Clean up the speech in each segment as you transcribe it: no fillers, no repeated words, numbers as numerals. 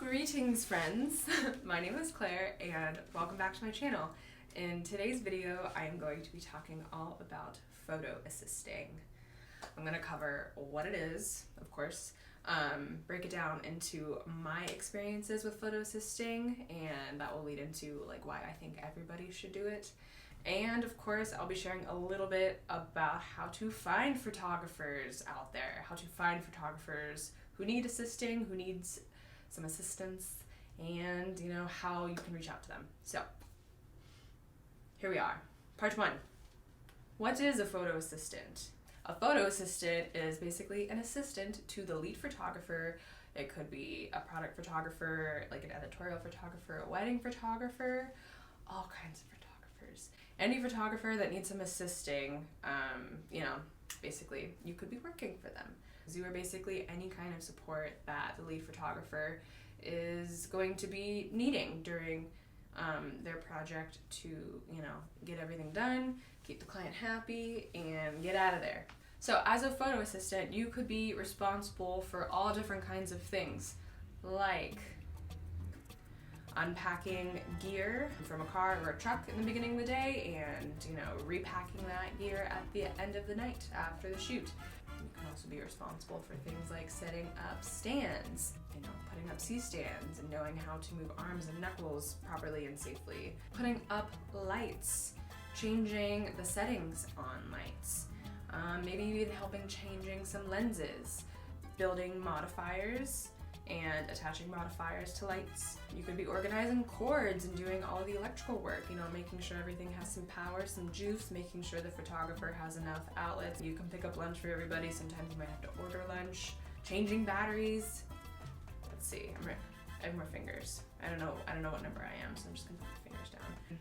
Greetings friends, my name is Claire and welcome back to my channel. In today's video I am going to be talking all about photo assisting. I'm going to cover what it is, of course, break it down into my experiences with photo assisting, and that will lead into why I think everybody should do it. And of course I'll be sharing a little bit about how to find photographers out there, how to find photographers who need assisting, who needs some assistance, and how you can reach out to them. So here we are, part one. What is a photo assistant? A photo assistant is basically an assistant to the lead photographer. It could be a product photographer, like an editorial photographer, a wedding photographer, all kinds of photographers. Any photographer that needs some assisting, basically you could be working for them. You are basically any kind of support that the lead photographer is going to be needing during their project to, get everything done, keep the client happy, and get out of there. So as a photo assistant, you could be responsible for all different kinds of things, like unpacking gear from a car or a truck in the beginning of the day and, repacking that gear at the end of the night after the shoot. You can also be responsible for things like setting up stands, putting up C-stands and knowing how to move arms and knuckles properly and safely. Putting up lights, changing the settings on lights, maybe even helping changing some lenses, building modifiers and attaching modifiers to lights. You could be organizing cords and doing all the electrical work, making sure everything has some power, some juice, making sure the photographer has enough outlets. You can pick up lunch for everybody. Sometimes you might have to order lunch. Changing batteries. Let's see, I have more fingers. I don't know what number I am, so I'm just gonna put the fingers down. You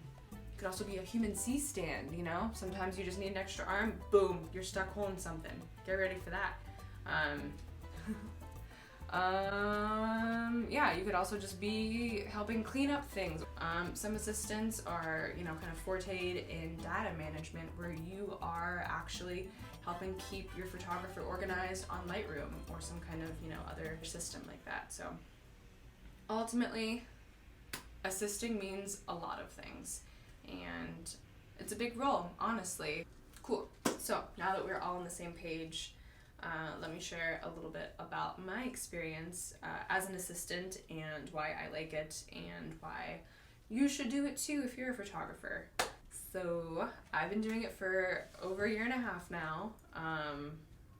could also be a human C-stand, Sometimes you just need an extra arm, boom, you're stuck holding something. Get ready for that. You could also just be helping clean up things. Some assistants are, kind of forteed in data management, where you are actually helping keep your photographer organized on Lightroom or some kind of, other system like that. So ultimately, assisting means a lot of things, and it's a big role, honestly. Cool. So now that we're all on the same page, let me share a little bit about my experience as an assistant and why I like it and why you should do it too if you're a photographer. So I've been doing it for over a year and a half now.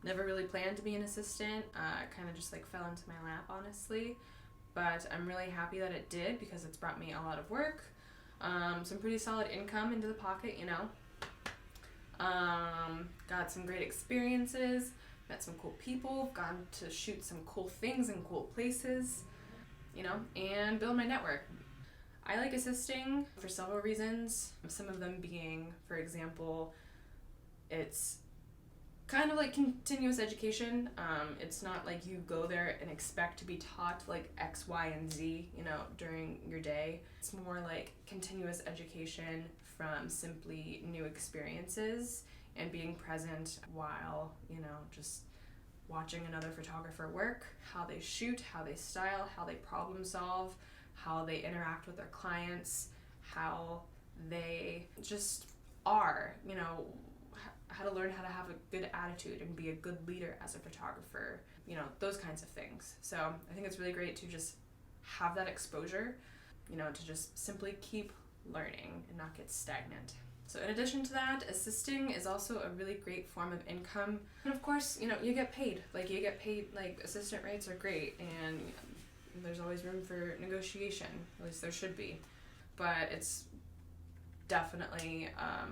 Never really planned to be an assistant. Kind of just fell into my lap, honestly. But I'm really happy that it did, because it's brought me a lot of work, some pretty solid income into the pocket, Got some great experiences. Met some cool people, gone to shoot some cool things in cool places, and build my network. I like assisting for several reasons, some of them being, for example, it's kind of like continuous education. It's not like you go there and expect to be taught X, Y, and Z, during your day. It's more like continuous education from simply new experiences and being present while, just watching another photographer work, how they shoot, how they style, how they problem solve, how they interact with their clients, how they just are, how to learn how to have a good attitude and be a good leader as a photographer, those kinds of things. So I think it's really great to just have that exposure, to just simply keep learning and not get stagnant. So in addition to that, assisting is also a really great form of income. And of course, you get paid. Assistant rates are great, and there's always room for negotiation. At least there should be. But it's definitely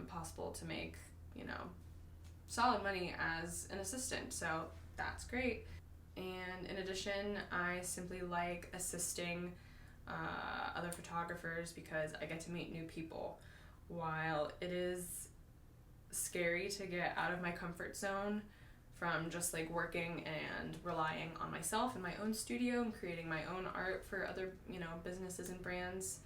possible to make, solid money as an assistant. So that's great. And in addition, I simply like assisting other photographers because I get to meet new people. While it is scary to get out of my comfort zone from just working and relying on myself in my own studio and creating my own art for other, businesses and brands,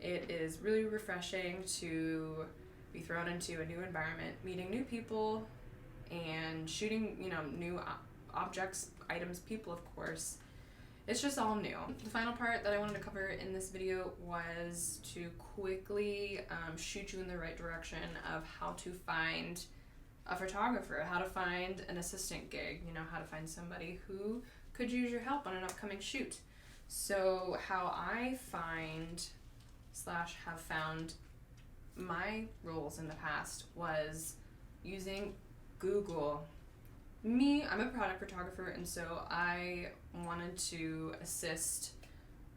it is really refreshing to be thrown into a new environment, meeting new people, and shooting, new objects, items, people, of course, it's just all new. The final part that I wanted to cover in this video was to quickly shoot you in the right direction of how to find a photographer, how to find an assistant gig, you know, how to find somebody who could use your help on an upcoming shoot. So how I have found my roles in the past was using Google. I'm a product photographer, and so I wanted to assist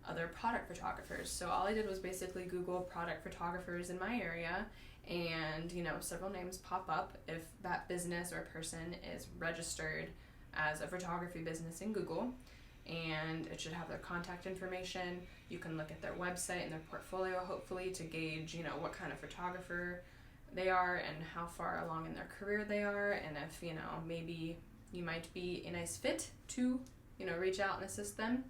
other product photographers. So all I did was basically Google product photographers in my area, and several names pop up if that business or person is registered as a photography business in Google, and it should have their contact information. You can look at their website and their portfolio, hopefully, to gauge what kind of photographer they are and how far along in their career they are, and if maybe you might be a nice fit to reach out and assist them.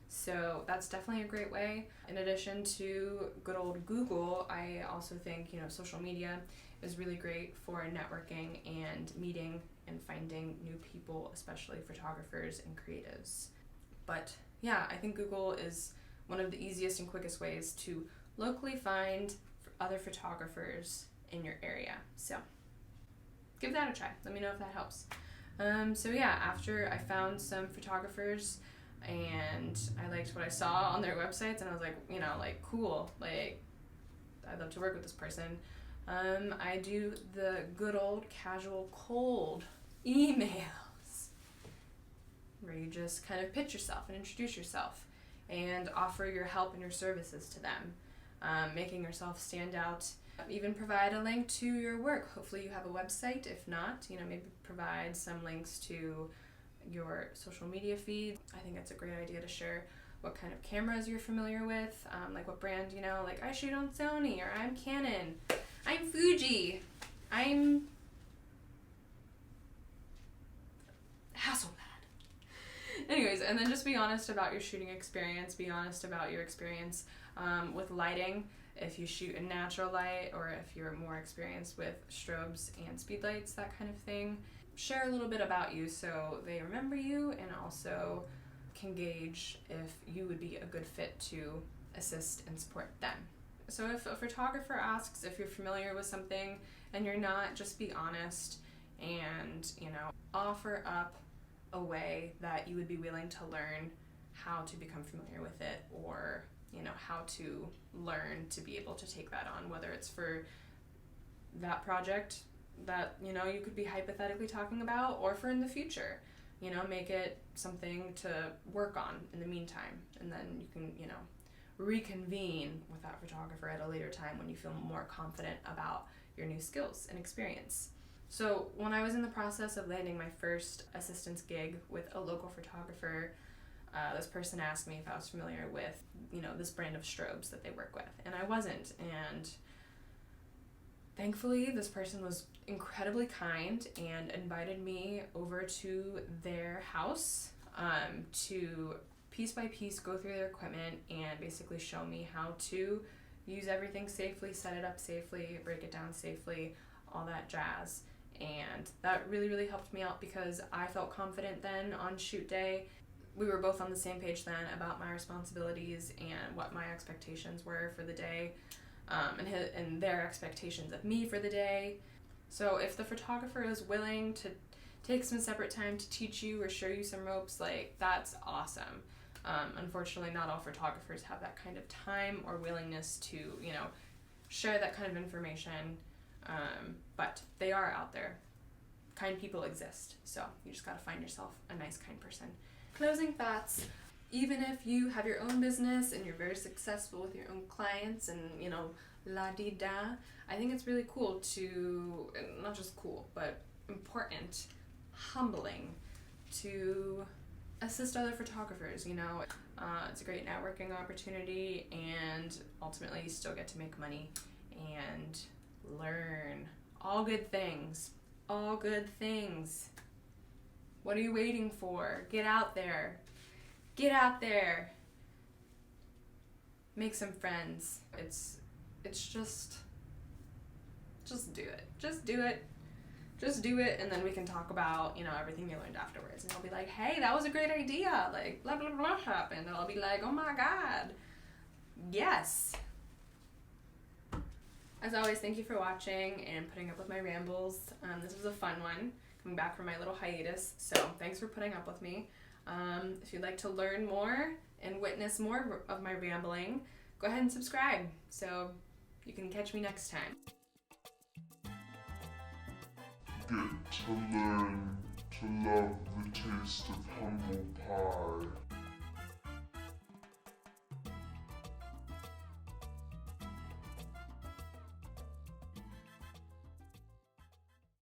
So that's definitely a great way. In addition to good old Google, I also think social media is really great for networking and meeting and finding new people, especially photographers and creatives. But yeah, I think Google is one of the easiest and quickest ways to locally find other photographers in your area. So give that a try. Let me know if that helps. So yeah, after I found some photographers and I liked what I saw on their websites, and I was like, cool, like I'd love to work with this person. I do the good old casual cold emails where you just kind of pitch yourself and introduce yourself and offer your help and your services to them, making yourself stand out. Even provide a link to your work. Hopefully you have a website. If not, maybe provide some links to your social media feed. I think that's a great idea to share what kind of cameras you're familiar with, like what brand, like I shoot on Sony, or I'm Canon, I'm Fuji, I'm Hasselblad. Anyways, and then just be honest about your shooting experience. Be honest about your experience with lighting. If you shoot in natural light, or if you're more experienced with strobes and speed lights, that kind of thing. Share a little bit about you so they remember you, and also can gauge if you would be a good fit to assist and support them. So if a photographer asks if you're familiar with something and you're not, just be honest and offer up a way that you would be willing to learn how to become familiar with it, or how to learn to be able to take that on, whether it's for that project that you could be hypothetically talking about, or for in the future. Make it something to work on in the meantime, and then you can reconvene with that photographer at a later time when you feel more confident about your new skills and experience. So when I was in the process of landing my first assistance gig with a local photographer, this person asked me if I was familiar with, this brand of strobes that they work with, and I wasn't. And thankfully, this person was incredibly kind and invited me over to their house to piece by piece go through their equipment and basically show me how to use everything safely, set it up safely, break it down safely, all that jazz. And that really, really helped me out because I felt confident then on shoot day. We were both on the same page then about my responsibilities and what my expectations were for the day, and their expectations of me for the day. So if the photographer is willing to take some separate time to teach you or show you some ropes, that's awesome. Unfortunately, not all photographers have that kind of time or willingness to, share that kind of information, but they are out there. Kind people exist, so you just gotta find yourself a nice, kind person. Closing thoughts: even if you have your own business and you're very successful with your own clients and, la-di-da, I think it's really cool to, not just cool, but important, humbling, to assist other photographers. It's a great networking opportunity, and ultimately you still get to make money and learn. All good things. All good things. What are you waiting for? Get out there. Get out there. Make some friends. It's just do it. Just do it. just do it, and then we can talk about, you know, everything you learned afterwards. And you'll be like, hey, that was a great idea. Like, blah, blah, blah happened. And I'll be like, oh my God. Yes. As always, thank you for watching and putting up with my rambles. This was a fun one, coming back from my little hiatus. So thanks for putting up with me. If you'd like to learn more and witness more of my rambling, go ahead and subscribe so you can catch me next time. Get to learn to love the taste of humble pie.